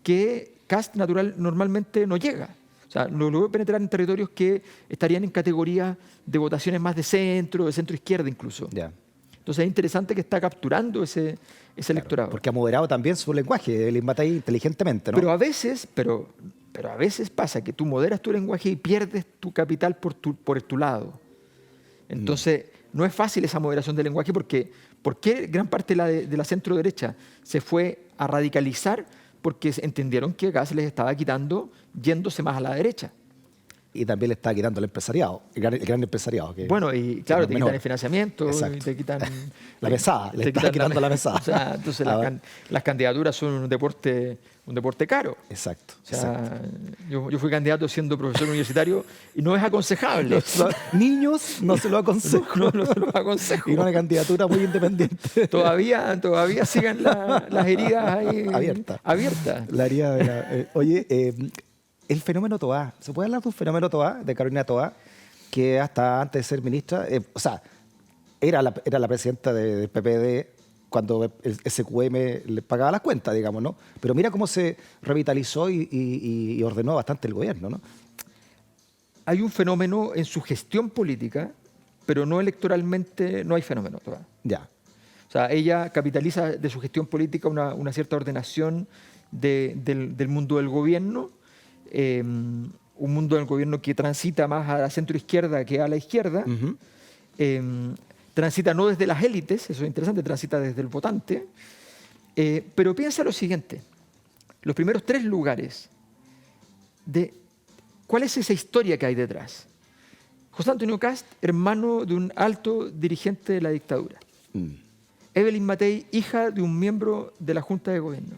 que Kast normalmente no llega. O sea, logró penetrar en territorios que estarían en categoría de votaciones más de centro-izquierda incluso. Yeah. Entonces es interesante que está capturando ese electorado. Porque ha moderado también su lenguaje, el Matei, inteligentemente, ¿no? Pero a veces pasa que tú moderas tu lenguaje y pierdes tu capital por tu lado. Entonces, no es fácil esa moderación del lenguaje porque gran parte de la centro-derecha se fue a radicalizar porque entendieron que acá se les estaba quitando yéndose más a la derecha. Y también le está quitando el empresariado, el gran empresariado. Que, Bueno, y claro, que te no es quitan menor. el financiamiento, Exacto. y te quitan La mesada, le está quitan quitando la mesada. O sea, entonces las candidaturas son un deporte caro. Exacto. O sea, yo fui candidato siendo profesor universitario y no es aconsejable. Niños, no se lo aconsejo. No se los aconsejo. Y una candidatura muy independiente. Todavía sigan las heridas ahí abiertas. La herida de la, oye, el fenómeno Toá. ¿Se puede hablar de un fenómeno Toá, de Carolina Toá, que hasta antes de ser ministra, o sea, era la presidenta del PPD cuando el SQM le pagaba las cuentas, digamos, ¿no? Pero mira cómo se revitalizó y ordenó bastante el gobierno, ¿no? Hay un fenómeno en su gestión política, pero no electoralmente, no hay fenómeno Toá. Ya. O sea, ella capitaliza de su gestión política una cierta ordenación del mundo del gobierno, un mundo del gobierno que transita más a la centroizquierda que a la izquierda, transita no desde las élites, eso es interesante, transita desde el votante, pero piensa lo siguiente, los primeros 3 lugares, ¿cuál es esa historia que hay detrás? José Antonio Kast, hermano de un alto dirigente de la dictadura. Evelyn Matei, hija de un miembro de la Junta de Gobierno.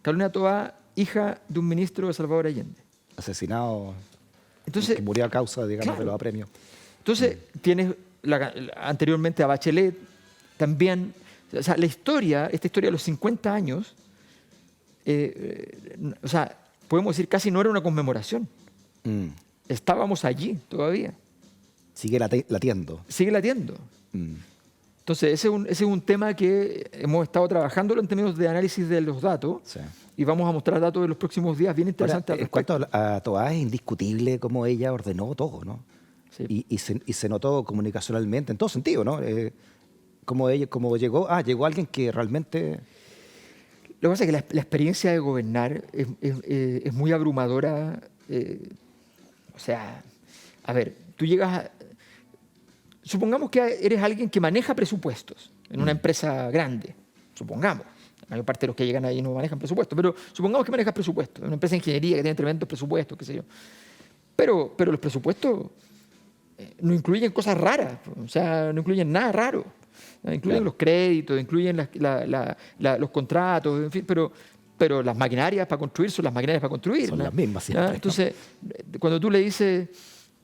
Carolina Toá, hija de un ministro de Salvador Allende. Asesinado, Entonces, que murió a causa, digamos, claro. de los apremios. Entonces, tienes anteriormente a Bachelet, también, o sea, esta historia de los 50 años, o sea, podemos decir casi no era una conmemoración. Estábamos allí todavía. Sigue latiendo. Sigue latiendo. Entonces, ese es un tema que hemos estado trabajando en términos de análisis de los datos, Sí. y vamos a mostrar datos de los próximos días bien interesantes. Ahora, en cuanto a Toá, es indiscutible cómo ella ordenó todo, ¿no? Sí. Y se notó comunicacionalmente, en todo sentido, ¿no? Cómo llegó alguien que realmente... Lo que pasa es que la experiencia de gobernar es muy abrumadora. O sea, a ver, tú llegas supongamos que eres alguien que maneja presupuestos en una empresa grande, supongamos. La mayor parte de los que llegan ahí no manejan presupuestos, pero supongamos que manejas presupuestos. Es una empresa de ingeniería que tiene tremendos presupuestos, qué sé yo. Pero los presupuestos no incluyen cosas raras, o sea, no incluyen nada raro. Incluyen los créditos, incluyen los contratos, en fin, pero las maquinarias para construir son las maquinarias para construir. Son ¿no? las mismas siempre, ¿no? Entonces, cuando tú le dices,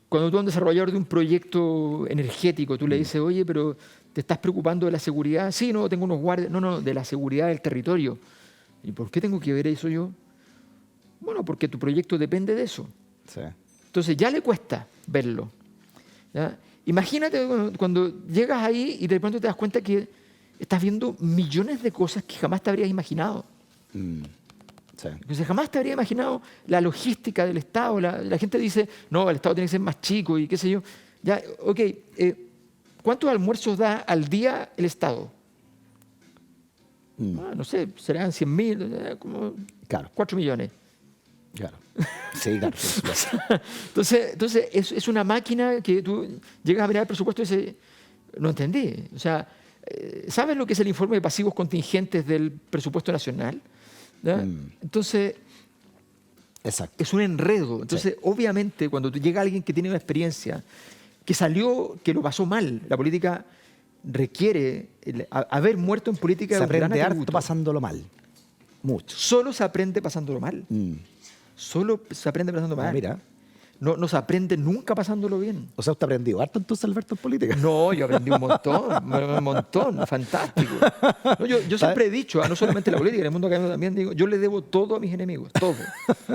cuando tú a un desarrollador de un proyecto energético, tú le dices, oye, pero ¿te estás preocupando de la seguridad? Sí, no, tengo unos guardias. No, de la seguridad del territorio. ¿Y por qué tengo que ver eso yo? Bueno, porque tu proyecto depende de eso. Sí. Entonces ya le cuesta verlo. ¿Ya? Imagínate cuando llegas ahí y de pronto te das cuenta que estás viendo millones de cosas que jamás te habrías imaginado. Sí. Entonces, jamás te habría imaginado la logística del Estado. La gente dice, no, el Estado tiene que ser más chico y qué sé yo. Ya, ok, ¿cuántos almuerzos da al día el Estado? No sé, serán 100.000, como Claro. 4 millones. Claro. Sí, claro. Entonces es una máquina que tú llegas a mirar el presupuesto y dices, no entendí. O sea, ¿sabes lo que es el informe de pasivos contingentes del presupuesto nacional? ¿Ya? Entonces, Exacto. es un enredo. Entonces, obviamente, cuando llega alguien que tiene una experiencia, que salió, que lo pasó mal, la política requiere, haber muerto en política Se es un gran aprende harto atributo. pasándolo mal. Mucho. Solo se aprende pasándolo mal. Solo se aprende pasando mal. Mira. No se aprende nunca pasándolo bien. O sea, ¿usted ha aprendido harto entonces, Alberto, en política? No, yo aprendí un montón, fantástico. No, yo siempre he dicho, no solamente en la política, en el mundo académico también, digo, yo le debo todo a mis enemigos,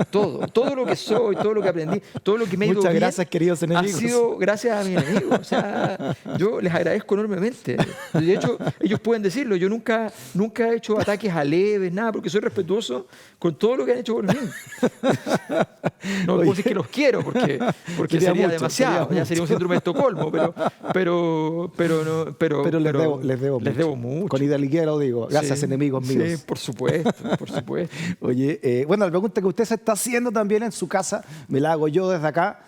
todo lo que soy, todo lo que aprendí, todo lo que me he ido Muchas bien, gracias, queridos enemigos. ha sido gracias a mis enemigos. O sea, yo les agradezco enormemente. De hecho, ellos pueden decirlo, yo nunca he hecho ataques a leves, nada, porque soy respetuoso con todo lo que han hecho por mí. No puedo decir que los quiero, porque Sería sería mucho, demasiado, sería ya sería un síndrome de Estocolmo, pero les debo mucho. Con idealidad lo digo. Gracias, Sí, enemigos míos. Sí, por supuesto, por supuesto. Oye, bueno, la pregunta que usted se está haciendo también en su casa, me la hago yo desde acá.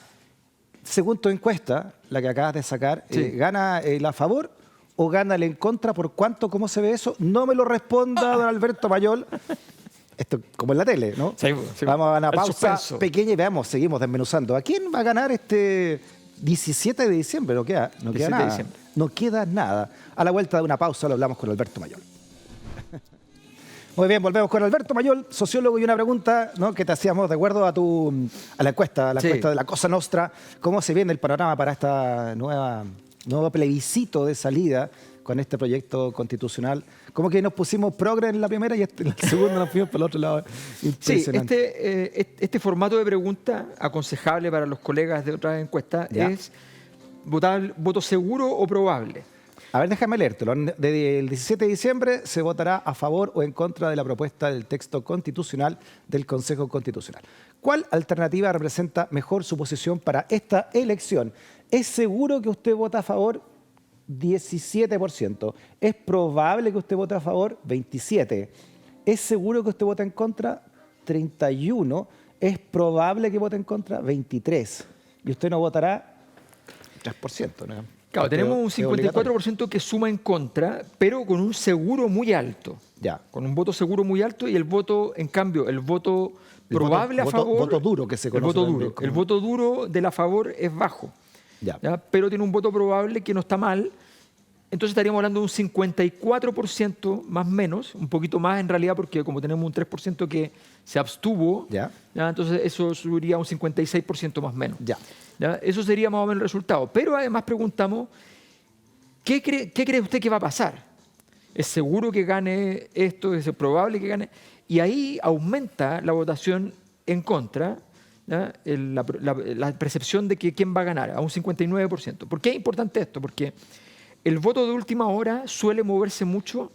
Según tu encuesta, la que acabas de sacar, Sí. ¿gana el a favor o gana el en contra? ¿Por cuánto? ¿Cómo se ve eso? No me lo responda don Alberto Mayol. Esto como en la tele, ¿no? Sí, sí. Vamos a una El pausa suspenso. pequeña y veamos, seguimos desmenuzando. ¿A quién va a ganar este 17 de diciembre? No queda 17 de nada. diciembre. No queda nada. A la vuelta de una pausa lo hablamos con Alberto Mayol. Muy bien, volvemos con Alberto Mayol, sociólogo, y una pregunta, ¿no?, que te hacíamos de acuerdo a la encuesta Sí. de la Cosa Nostra. ¿Cómo se viene el panorama para esta nuevo plebiscito de salida con este proyecto constitucional? Como que nos pusimos progre en la primera y en la segunda nos fuimos por el otro lado. Sí, Impresionante. este formato de pregunta aconsejable para los colegas de otras encuestas Ya. es votar voto seguro o probable. A ver, déjame leértelo. Desde el 17 de diciembre se votará a favor o en contra de la propuesta del texto constitucional del Consejo Constitucional. ¿Cuál alternativa representa mejor su posición para esta elección? ¿Es seguro que usted vota a favor? 17%. ¿Es probable que usted vote a favor? 27%. ¿Es seguro que usted vota en contra? 31%. ¿Es probable que vote en contra? 23%. ¿Y usted no votará? 3%, ¿no? Claro, tenemos un Es obligatorio. 54% que suma en contra, pero con un seguro muy alto. Ya. Con un voto seguro muy alto y el voto, en cambio, el voto probable a favor... Voto duro, que se conoce. El voto también duro. como- El voto duro de la favor es bajo. Ya. ¿Ya? Pero tiene un voto probable que no está mal. Entonces estaríamos hablando de un 54% más menos, un poquito más en realidad, porque como tenemos un 3% que se abstuvo, Ya. entonces eso subiría a un 56% más menos. Ya. ¿Ya? Eso sería más o menos el resultado. Pero además preguntamos, ¿qué cree usted que va a pasar? ¿Es seguro que gane esto? ¿Es probable que gane? Y ahí aumenta la votación en contra, ¿ya? La percepción de que quién va a ganar, a un 59%. ¿Por qué es importante esto? Porque el voto de última hora suele moverse mucho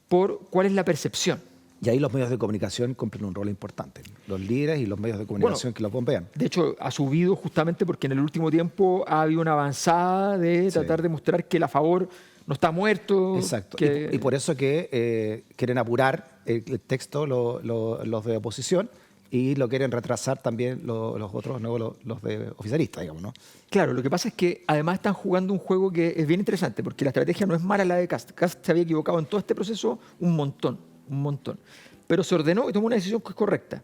por cuál es la percepción. Y ahí los medios de comunicación cumplen un rol importante. Los líderes y los medios de comunicación que los bombean. De hecho, ha subido justamente porque en el último tiempo ha habido una avanzada de Sí. tratar de mostrar que el a favor no está muerto. Exacto. que- Y por eso que quieren apurar el texto los de oposición y lo quieren retrasar también los otros, ¿no?, los de oficialistas, digamos, ¿no? Claro, lo que pasa es que además están jugando un juego que es bien interesante, porque la estrategia no es mala la de Kast. Kast se había equivocado en todo este proceso un montón. Pero se ordenó y tomó una decisión que es correcta.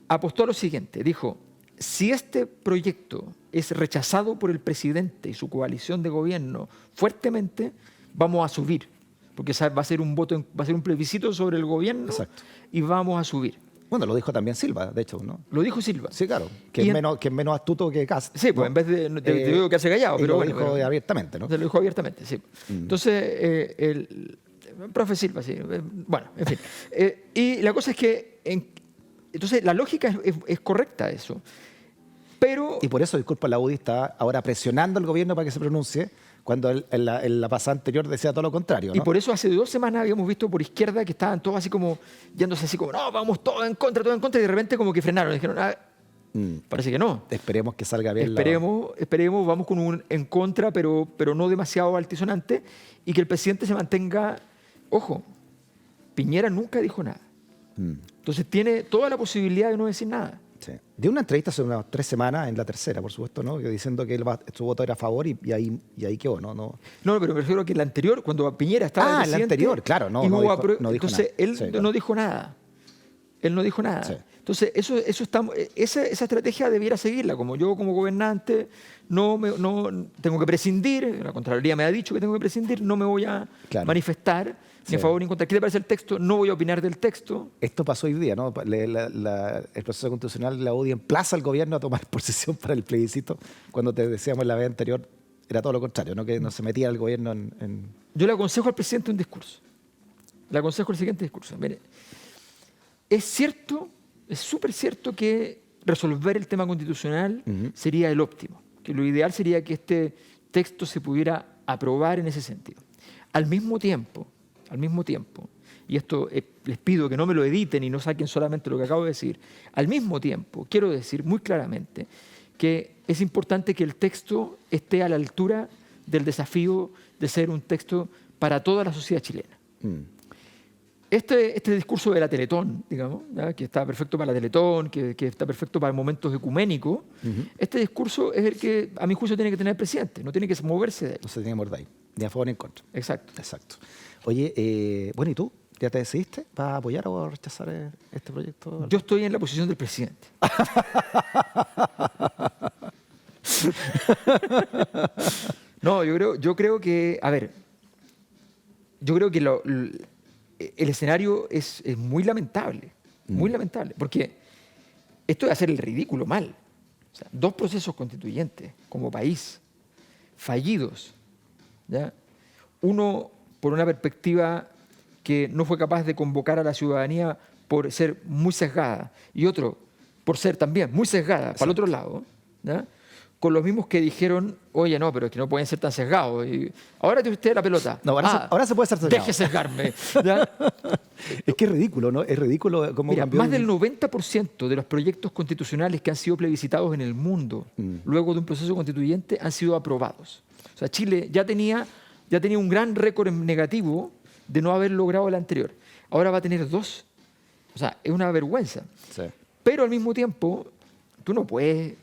Apostó a lo siguiente, dijo, si este proyecto es rechazado por el presidente y su coalición de gobierno fuertemente, vamos a subir, porque va a ser un voto, va a ser un plebiscito sobre el gobierno. Exacto. Y vamos a subir. Bueno, lo dijo también Silva, de hecho, ¿no? Lo dijo Silva. Sí, claro. Que Y es, en- menos astuto que Cast. Sí, pues ¿no? en vez de digo que hace callado, y pero lo bueno, dijo pero- abiertamente, ¿no? Se lo dijo abiertamente, sí. Entonces, el profe Silva, sí. Bueno, en fin. Y la cosa es que, entonces, la lógica es correcta eso. Pero, Y por eso, disculpa, la UDI está ahora presionando al gobierno para que se pronuncie, cuando en la pasada anterior decía todo lo contrario, ¿no? y por eso hace 2 semanas habíamos visto por izquierda que estaban todos así como, yéndose así como, no, vamos todos en contra, y de repente como que frenaron. Dijeron, parece que no. Esperemos que salga bien. Esperemos, vamos con un en contra, pero no demasiado altisonante, y que el presidente se mantenga. Ojo, Piñera nunca dijo nada. Entonces tiene toda la posibilidad de no decir nada. Sí. Dio una entrevista hace unas 3 semanas, en la tercera, por supuesto, ¿no? Diciendo que su voto era a favor y ahí quedó, ¿no? No, pero me refiero a que la anterior, cuando Piñera estaba de Ah, la presidente, anterior, claro, no y hubo dijo entonces nada. él Sí, claro. no dijo nada. Él no dijo nada. Sí. Entonces, esa estrategia debiera seguirla. Como yo, como gobernante, no tengo que prescindir, la Contraloría me ha dicho que tengo que prescindir, no me voy a Claro. manifestar ni Sí. a favor ni en contra. ¿Qué te parece el texto? No voy a opinar del texto. Esto pasó hoy día, ¿no? El proceso constitucional de la UDI emplaza al gobierno a tomar posición para el plebiscito, cuando te decíamos en la vez anterior, era todo lo contrario, ¿no? Que no se metía el gobierno en... Yo le aconsejo al presidente un discurso. Le aconsejo el siguiente discurso. Mire, es cierto, es súper cierto que resolver el tema constitucional sería el óptimo, que lo ideal sería que este texto se pudiera aprobar en ese sentido. Al mismo tiempo, y esto les pido que no me lo editen y no saquen solamente lo que acabo de decir, al mismo tiempo quiero decir muy claramente que es importante que el texto esté a la altura del desafío de ser un texto para toda la sociedad chilena. Este discurso de la Teletón, digamos, ¿ya? Que está perfecto para la Teletón, que está perfecto para momentos ecuménicos, este discurso es el que, a mi juicio, tiene que tener el presidente, no tiene que moverse de él. No se tenía que morder ahí, ni a favor ni en contra. Exacto. Exacto. Oye, bueno, ¿y tú? ¿Ya te decidiste? ¿Vas a apoyar o rechazar este proyecto? Yo estoy en la posición del presidente. No, yo creo que, a ver, yo creo que el escenario es muy lamentable, porque esto es hacer el ridículo mal. O sea, 2 procesos constituyentes como país, fallidos, ¿ya? Uno por una perspectiva que no fue capaz de convocar a la ciudadanía por ser muy sesgada, y otro por ser también muy sesgada para el otro lado, ¿ya? Con los mismos que dijeron, oye, no, pero es que no pueden ser tan sesgados. Y ahora tiene usted la pelota. No, ahora se puede ser sesgado. Deje sesgarme. ¿Ya? Es que es ridículo, ¿no? Es ridículo cómo Mira, cambió. más del 90% de los proyectos constitucionales que han sido plebiscitados en el mundo luego de un proceso constituyente han sido aprobados. O sea, Chile ya tenía un gran récord en negativo de no haber logrado el anterior. Ahora va a tener 2. O sea, es una vergüenza. Sí. Pero al mismo tiempo, tú no puedes...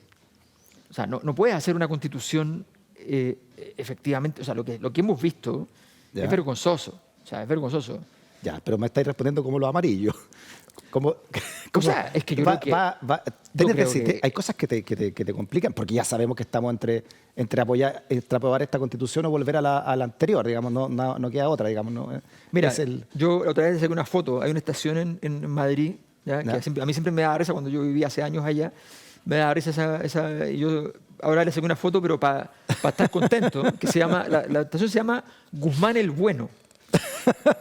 O sea, no puedes hacer una constitución efectivamente... O sea, lo que hemos visto es vergonzoso. O sea, es vergonzoso. Ya, pero me estáis respondiendo como los amarillos. O sea, es que yo creo que... hay cosas que te complican, porque ya sabemos que estamos entre aprobar esta constitución o volver a la anterior, digamos, no queda otra, digamos. No, mira, yo otra vez saqué una foto, hay una estación en Madrid, ¿ya? Que a mí siempre me da risa cuando yo vivía hace años allá, me da risa y yo ahora le saqué una foto, pero para estar contento, que se llama, la estación se llama Guzmán el Bueno.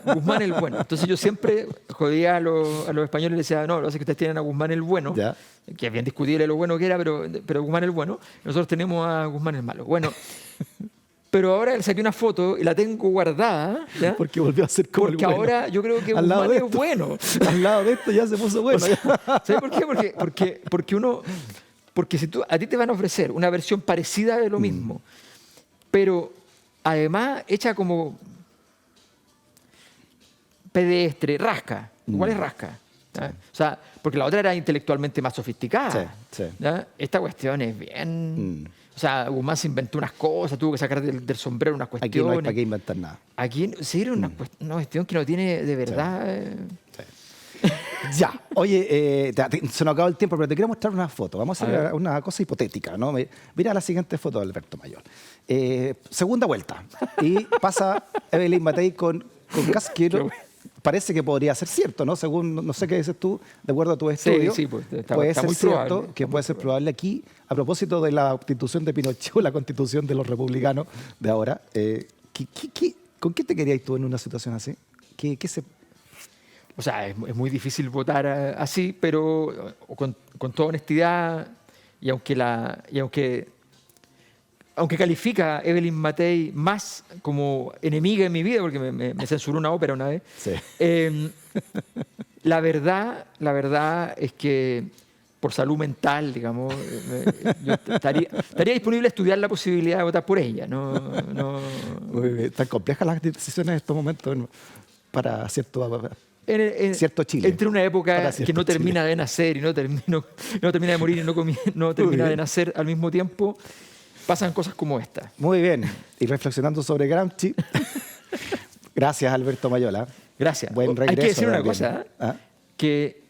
Guzmán el Bueno. Entonces yo siempre jodía a los españoles y les decía, no, lo que pasa es que ustedes tienen a Guzmán el Bueno, ya, que es bien discutible lo bueno que era, pero Guzmán el Bueno, nosotros tenemos a Guzmán el Malo. Bueno, pero ahora le saqué una foto y la tengo guardada, ¿ya? Porque volvió a ser como porque el bueno. Ahora yo creo que Guzmán es bueno. Al lado de esto ya se puso bueno. ¿Sabes por qué? Porque si a ti te van a ofrecer una versión parecida de lo mismo, pero además hecha como pedestre, rasca. Igual es rasca. ¿Ya? O sea, porque la otra era intelectualmente más sofisticada. Sí. ¿Ya? Esta cuestión es bien... O sea, Guzmán se inventó unas cosas, tuvo que sacar del sombrero unas cuestiones. Aquí no hay para qué inventar nada. Aquí sí era una cuestión que no tiene de verdad... Ya, oye, se nos acabó el tiempo, pero te quiero mostrar una foto. Vamos a hacer una cosa hipotética, ¿no? Mira la siguiente foto de Alberto Mayol. Segunda vuelta. Y pasa Evelyn Matei con Casquero. Parece que podría ser cierto, ¿no? Según, no sé qué dices tú, de acuerdo a tu estudio. Sí, pues, puede está ser muy cierto, probable, que puede ser probable aquí, a propósito de la constitución de Pinochet, la constitución de los republicanos de ahora. ¿Con qué te querías tú en una situación así? ¿Qué se...? O sea, es muy difícil votar así, pero con toda honestidad, y aunque califica a Evelyn Matei más como enemiga en mi vida, porque me censuró una ópera una vez, Sí. La verdad es que por salud mental, digamos, yo estaría disponible a estudiar la posibilidad de votar por ella. Muy bien. Tan complejas las decisiones en estos momentos para cierto Chile. Entre una época que no termina de nacer y no termina de morir y no termina de nacer al mismo tiempo, pasan cosas como esta. Muy bien. Y reflexionando sobre Gramsci. Gracias, Alberto Mayola. Gracias. Buen regreso. Hay que decir una también. cosa, ¿Ah? que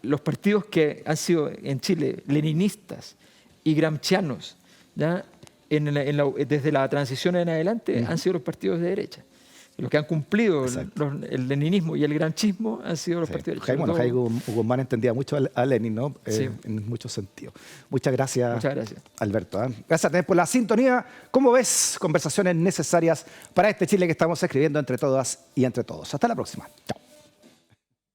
los partidos que han sido en Chile leninistas y gramscianos, ¿ya? Desde la transición en adelante, han sido los partidos de derecha. Los que han cumplido el leninismo y el gramscismo han sido los partidos de derecha. Jaime Guzmán entendía mucho a Lenin, ¿no? Sí. En muchos sentidos. Muchas gracias, Gracias. Alberto. Gracias también por la sintonía. ¿Cómo ves? Conversaciones necesarias para este Chile que estamos escribiendo entre todas y entre todos. Hasta la próxima. Chao.